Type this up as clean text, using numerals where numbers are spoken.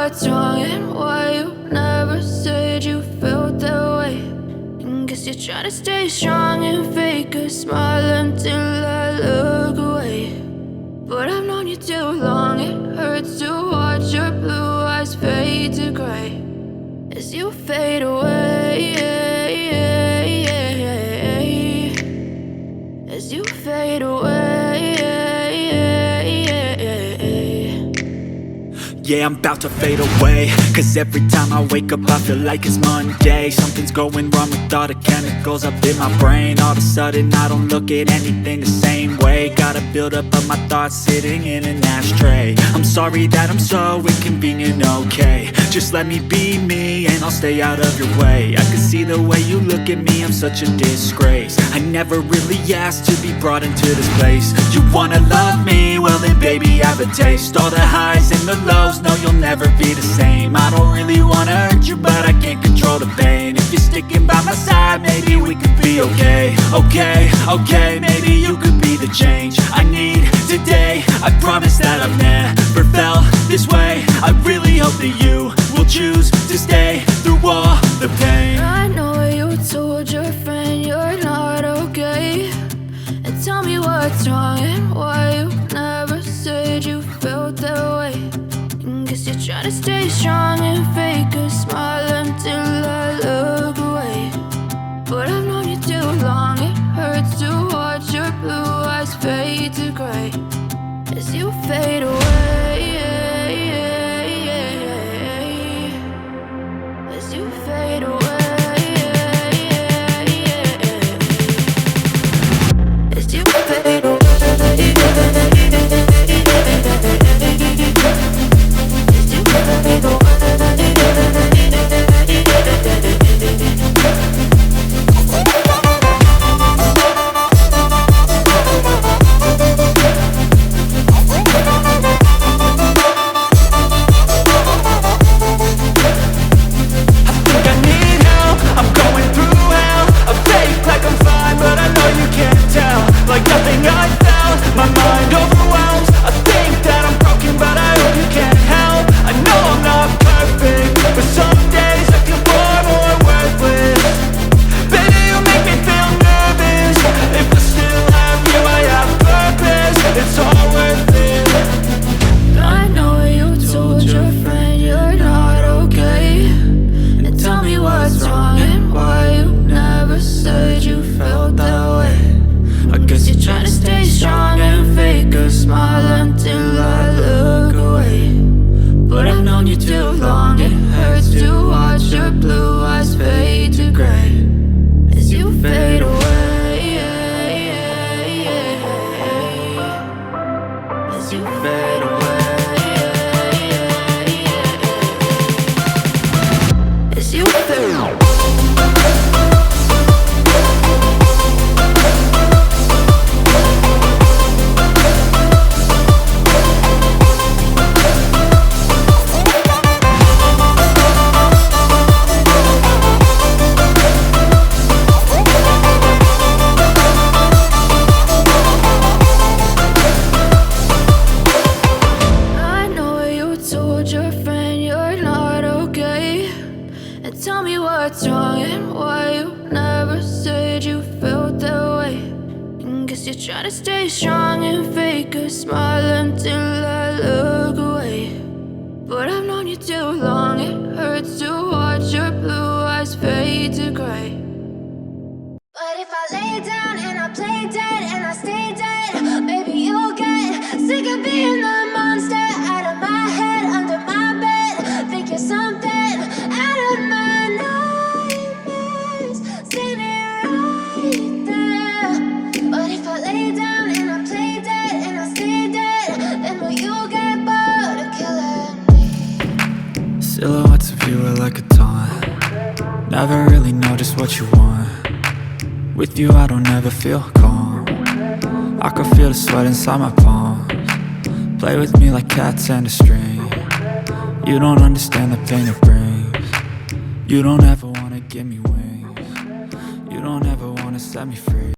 what's wrong and why you never said you felt that way. And guess you're trying to stay strong and fake a smile until I look away. But I've known you too long, it hurts to watch your blue eyes fade to gray as you fade away, as you fade away. Yeah, I'm about to fade away, cause every time I wake up I feel like it's Monday. Something's going wrong with all the chemicals up in my brain. All of a sudden I don't look at anything the same way. Gotta build up of my thoughts sitting in an ashtray. I'm sorry that I'm so inconvenient, okay. Just let me be me and I'll stay out of your way. I can see the way you look at me, I'm such a disgrace. I never really asked to be brought into this place. You wanna love me? Well then baby I have a taste. All the highs and the lows, no you'll never be the same. I don't really wanna hurt you but I can't control the pain. If you're sticking by my side maybe we could be okay. Okay, maybe you could be the change I need today. I promise that I've never felt this way. I really hope that you will choose to stay through all the pain. I know you told your friend you're not okay, and tell me what's wrong and why you never said you felt that way. And guess you're trying to stay strong and fake a smile until I look away. But I've known you too long, it hurts to watch your blue eyes fade to gray as you fade away, as you fade away, as you fade away. known you too long. It hurts to watch your blue eyes fade to gray as you fade away, as you fade away, as you fade away. Your friend you're not okay, and tell me what's wrong and why you never said you felt that way. And guess you're trying to stay strong and fake a smile until I look away. But I've known you too long, it hurts to watch your blue eyes fade to gray. But if I lay down and I play dead and I stay dead, maybe you'll get sick of being the monster out of my head, under my bed. Think you're something out of my nightmares, standing right there. But if I lay down and I play dead and I stay dead, then will you get bored of killing me? Silhouettes of you are like a taunt. Never really know just what you want. With you I don't ever feel calm. I can feel the sweat inside my palms. Play with me like cats and a string. You don't understand the pain it brings. You don't ever wanna give me wings. You don't ever wanna set me free.